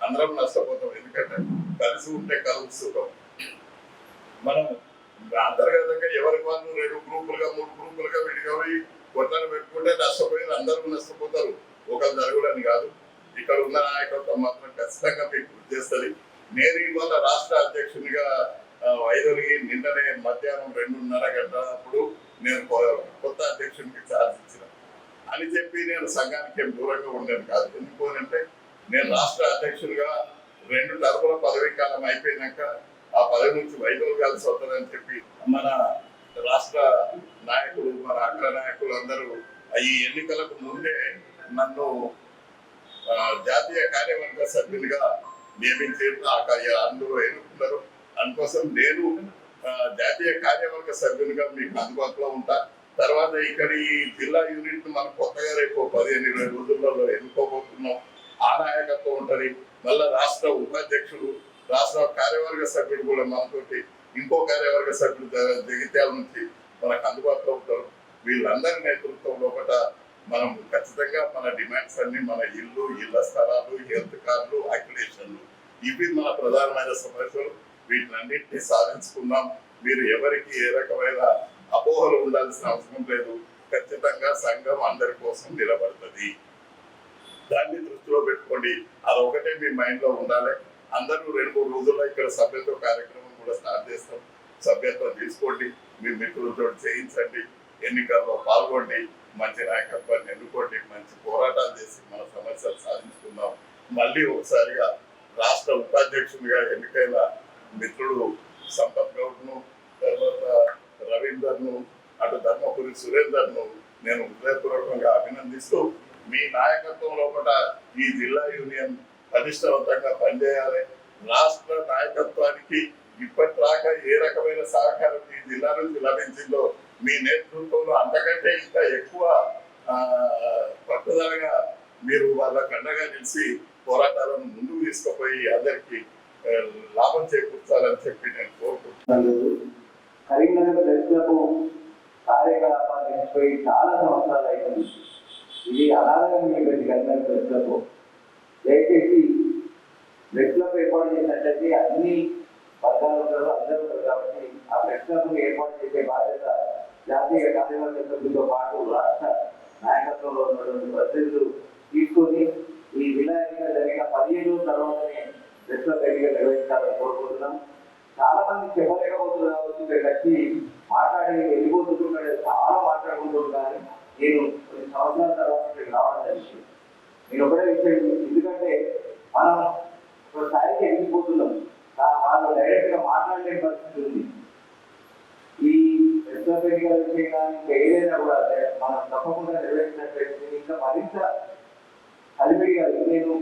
అందరం నష్టపోతాం. ఎందుకంటే కలిసి ఉంటే కలుపు సుఖం. మనం అంతర్గతంగా ఎవరికి వాళ్ళు 2 గ్రూపులుగా 3 గ్రూపులుగా విడిగా పోయి కొట్లాట పెట్టుకుంటే నష్టపోయేది అందరూ నష్టపోతారు. ఒకరు జరగడని కాదు. ఇక్కడ ఉన్న నాయకత్వం మాత్రం ఖచ్చితంగా మీకు కృషి చేస్తుంది. నేను ఇవాళ రాష్ట్ర అధ్యక్షునిగా వైదొలిగి నిన్ననే మధ్యాహ్నం 2:30 గంటలప్పుడు నేను కొత్త అధ్యక్షునికి ఛార్జ్ ఇచ్చిన అని చెప్పి నేను సంఘానికి ఏం దూరంగా ఉండేది కాదు. ఎందుకు అంటే నేను రాష్ట్ర అధ్యక్షుడిగా 2 టర్ముల పదవీ కాలం అయిపోయినాక ఆ పదవి నుంచి వైదొలగాల్సి వస్తుందని చెప్పి మన రాష్ట్ర నాయకులు, మన అగ్ర నాయకులు అందరూ ఈ ఎన్నికలకు ముందే నన్ను జాతీయ కార్యవర్గ సభ్యునిగా నియమించారు. అందులో ఎన్నుకున్నారు. అందుకోసం నేను జాతీయ కార్యవర్గ సభ్యునిగా మీకు అందుబాటులో ఉంటా. తర్వాత ఇక్కడ ఈ జిల్లా యూనిట్ మనం కొత్తగా రేపు 15-20 రోజులలో ఎన్నుకోబోతున్నాం. ఆ నాయకత్వం ఉంటది. మళ్ళా రాష్ట్ర ఉపాధ్యక్షుడు, రాష్ట్ర కార్యవర్గ సభ్యుడు కూడా మనతోటి, ఇంకో కార్యవర్గ సభ్యుడు జగిత్యాల నుంచి మనకు అందుబాటులో ఉంటారు. వీళ్ళందరి నేతృత్వంలో మనం ఖచ్చితంగా మన డిమాండ్స్ అన్ని, మన ఇళ్ల స్థలాలు, హెల్త్ కార్డులు, అక్రిడేషన్లు, ఇవి మన ప్రధానమైన సమస్యలు. వీటినన్నింటినీ సాధించుకున్నాం. మీరు ఎవరికి ఏ రకమైన అపోహలు ఉండాల్సిన అవసరం లేదు. ఖచ్చితంగా సంఘం అందరి కోసం నిలబడుతుంది. దాన్ని దృష్టిలో పెట్టుకోండి. అదొకటే మీ మైండ్ లో ఉండాలి. అందరూ 2-3 రోజుల్లో ఇక్కడ సభ్యత్వ కార్యక్రమం కూడా స్టార్ట్ చేస్తాం. సభ్యత్వం తీసుకోండి, మీ మిత్రులతో చేయించండి, ఎన్నికల్లో పాల్గొండి, మంచి నాయకత్వాన్ని ఎన్నుకోండి, మంచి పోరాటాలు చేసి మన సమస్యలు సాధించుకుందాం. మళ్ళీ ఒకసారిగా రాష్ట్ర ఉపాధ్యక్షునిగా ఎన్నికైన మిత్రుడు సంపత్ గౌడ్ను, తర్వాత రవీందర్ను, అటు ధర్మపురి సురేందర్ను నేను హృదయపూర్వకంగా అభినందిస్తూ, మీ నాయకత్వం లోపల ఈ జిల్లా యూనియన్ పటిష్టవంతంగా పనిచేయాలి. రాష్ట్ర నాయకత్వానికి ఇప్పటిదాకా ఏ రకమైన సహకారం ఈ జిల్లా నుంచి లభించిందో మీ నేతృత్వంలో అంతకంటే ఇంకా ఎక్కువ పట్టుదలగా మీరు వాళ్ళ కండగా నిలిచి పోరాటాలను ముందుకు తీసుకుపోయి అందరికి లాభం చేకూర్చాలని చెప్పి నేను కోరుకుంటున్నాను. కరీంనగర్ దళితులకు కార్యకలాపాలు నిలిచిపోయి చాలా సంవత్సరాలు అయింది. ఇది అనాథంగా కరీంనగర్ దళితులకు దయచేసి దళితులకు ఏర్పాటు చేసినట్లయితే అన్ని వర్గాలు ఉంటారు, అందరూ ఉంటారు. కాబట్టి ఆ ప్రశ్నలను ఏర్పాటు చేసే బాధ్యత జాతీయ కార్యవర్గ సభ్యులతో పాటు రాష్ట్ర నాయకత్వంలో ఉన్నటువంటి ప్రతినిధులు తీసుకొని ఈ జిల్లా ఎన్నిక జరిగిన 15 రోజుల తర్వాతనే దళితుల ఎన్నిక నిర్వహించాలని కోరుకుంటున్నాం. చాలా మంది చెప్పలేకపోతున్నారు కావచ్చు, ఇక్కడికి వచ్చి మాట్లాడి వెళ్ళిపోతుంటున్నాడు, చాలా మాట్లాడుకుంటున్నారు. కానీ నేను కొన్ని సంవత్సరాల తర్వాత ఇక్కడికి రావడం జరిగింది. నేను ఒకటే విషయం, ఎందుకంటే మనం ఒక స్థాయికి వెళ్ళిపోతున్నాం, వాళ్ళు డైరెక్ట్ గా మాట్లాడలేని పరిస్థితి ఉంది. ఈ ఎన్నికల విషయం కానీ ఇంకా ఏదైనా కూడా మనం తప్పకుండా నిర్వహించినట్లయితే ఇంకా మరింత కలిపిడిగా నేను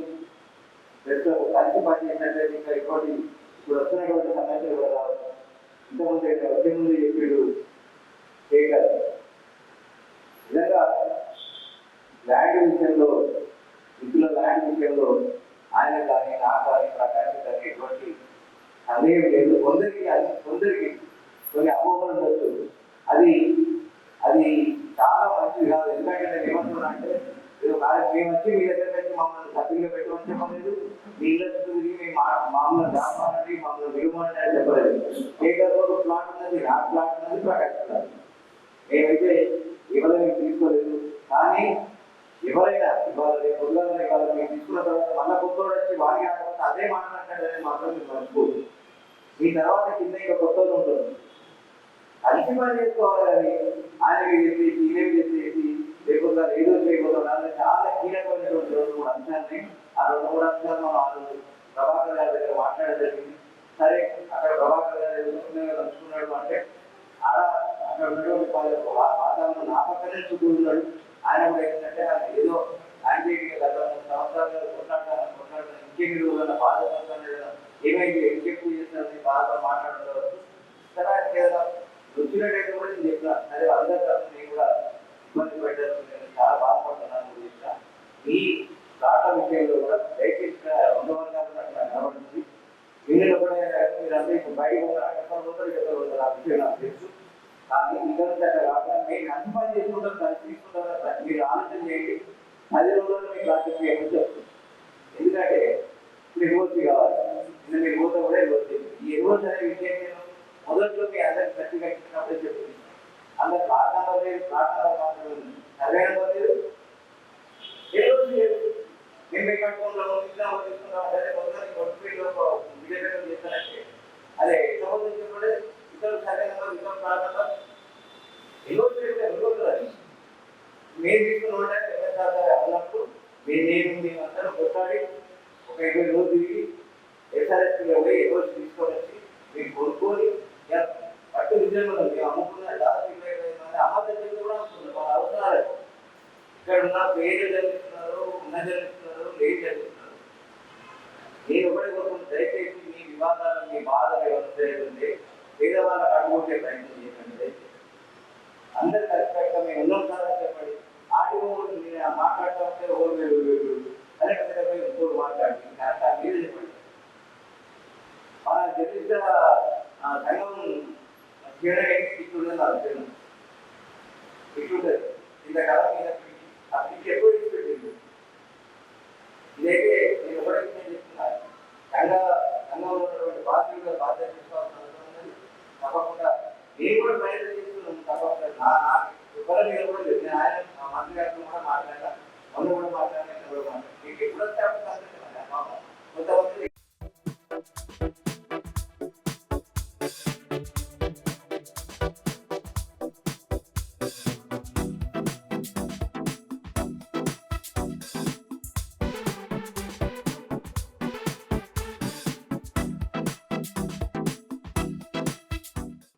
కలిసి పనిచేసినట్లయితే ఇంకా ఇంకోటి ఇప్పుడు వస్తున్నటువంటి సమస్యలు కూడా రావచ్చు. ఇంతకుముందు వచ్చే ముందు చెప్పాడు శేఖర్, నిజంగా ల్యాండ్ విషయంలో, ఇంట్లో ల్యాండ్ విషయంలో ఆయన కానీ నా కానీ ప్రకాశం కానీ ఎటువంటి సందేహం లేదు. కొందరికి కొన్ని అపోహలు ఉండొచ్చు. అది చాలా మంచిది కాదు. ఎందుకంటే నేను ఏమంటున్నా అంటే, మేము వచ్చి మీ దగ్గర నుంచి మమ్మల్ని సభ్యులుగా పెట్టమని చెప్పలేదు, మీ ఇళ్ళ తిరిగి మమ్మల్ని దాపాలని, మమ్మల్ని విలువని అని చెప్పలేదు. శేఖర్ రోడ్డు ప్లాట్ ఉన్నది, నా ప్లాట్ ఉన్నది, ప్రకటిస్తున్నారు. మేమైతే ఇవ్వలేని తీసుకోలేదు. కానీ ఎవరైనా ఇవాళ రేపు ఇవాళ మీరు తీసుకున్న తర్వాత మళ్ళీ కొత్తోడు వచ్చి వారికి కాకపోతే అదే మాట్లాడతాడని మాత్రం మీరు మర్చిపోదు. మీ తర్వాత కింద ఇంకా కొత్తలు ఉంటుంది. అడిగి పని చేసుకోవాలని ఆయన చెప్పేసి ఈయన చెప్పేసి లేకుండా ఏదో చేయబోతున్నారు. చాలా కీలకమైనటువంటి 2-3 అంశాన్ని, ఆ 2-3 అంశాలు మనం ఆ రోజు ప్రభాకర్ గారి దగ్గర మాట్లాడడం జరిగింది. సరే, అక్కడ ప్రభాకర్ గారు నడుచుకున్నాడు అంటే అక్కడ ఉన్నటువంటి వాతావరణం నా పక్కనే చుట్టూ ఉన్నాడు. ఆయన కూడా ఏంటంటే ఆయన ఏదో ఆయన గత 3 సంవత్సరాలు కొట్లాడతాను ఇంకేమి రోజుల బాధపడతాను, ఏమైంది ఇంకెక్కువ చేస్తానని బాధతో మాట్లాడతారు. సరే, ఆయనకి ఏదైనా వచ్చినట్టయితే కూడా నేను చెప్పిన, సరే అందరి తరఫున నేను కూడా ఇబ్బంది పెట్టాను, నేను చాలా బాధపడుతున్నాను చెప్పిన. ఈ రాట విషయంలో కూడా దయచేసి 2 వర్గాలు నాకు కనబడుతుంది. వీళ్ళలో కూడా మీరంతా ఇప్పుడు బయట ఆ విషయం నాకు తెలుసు. కానీ ఇక్కడ కాకుండా మేము అన్ని పని చేసుకుంటాం, కలిసి తీసుకుంటాం. మీరు ఆలోచన చేయండి, 10 రోజుల్లో మీకు రాజకీయం చెప్తుంది. ఎందుకంటే మీరు ఎన్ఓసి కావాలి. నిన్న మీరు పోతే కూడా ఎన్ఓసి. ఈ ఎన్ఓసి అనే విషయం నేను మొదట్లో మీ అందరికి సర్టిఫికేట్ ఇచ్చినప్పుడే చెప్పింది. అందరు ప్లాట్ నెంబర్ లేదు, ప్లాట్ నెంబర్ మాత్రమే ఉంది, సర్వే నెంబర్ లేదు, ఎన్ఓసి లేదు. మేము మీ కట్టుకుంటాం తీసుకున్నాం అంటే మొత్తానికి కొట్టుపీలో విజయనగరం చేస్తానంటే అదే ఎంతమంది చెప్పండి, ఇతర సర్వే నెంబర్, ఇతర ప్లాట్ నెంబర్ ఎన్ఓసి లేదు, ఎన్ఓసి అది మేము తీసుకున్న అన్నప్పుడు మేము అందరం కొట్టాడి ఒక 20 రోజులు తిరిగి ఎస్ఆర్ఎస్పీలో పోయి ఎన్ఓసి తీసుకొని వచ్చి మేము కొనుక్కొని పట్టు విజయంలో మేము అమ్ముకున్న దాదాపు 25 మంది అమ్మద్దలు కూడా అమ్ముకున్నాం. వాళ్ళ అవసరాలు ఇక్కడ ఉన్న పేరు చదివిస్తున్నారు, ఉన్న చదివిస్తున్నారు, లేని చదివిస్తున్నారు. నేను ఒకటే కోరుకుంటున్నాను, దయచేసి మీ వివాదాలు, మీ బాధలు ఎవరు జరుగుతుంటే పేదవాళ్ళకి అడుగుంటే ప్రయత్నం చేయకండి. దయచేసి అందరు కరెక్ట్గా మేము ఉన్నాం సార్ అని చెప్పండి. ఆడియో నేను మాట్లాడుతూ ఉంటే ఓరు వేరు కరెక్ట్గా ఇంకోటి మాట్లాడి కరెక్ట్ మీరు చెప్పండి. మన జర్నలిస్ట్ సంఘం చేయడానికి ఇట్లుండే నాకు తెలియదు, ఇట్లుంటుంది ఇంతకాలం మీద అప్పటికి ఎప్పుడు ఇచ్చిపెట్టింది. ఇదైతే నేను ఎవరికి నేను చెప్తున్నాను, సంఘంలో ఉన్నటువంటి బాధ్యతగా బాధ్యత తీసుకోవాల్సిన అవసరం ఉన్నది. తప్పకుండా నేను కూడా ప్రయత్నం చేస్తున్నాను. తప్పకుండా ఎవరి మీద కూడా లేదు. నేను ఆయన మంత్రి గారితో కూడా మాట్లాడాను, మొన్న కూడా మాట్లాడాను, కూడా మాట్లాడాను. మీకు ఎప్పుడొస్తే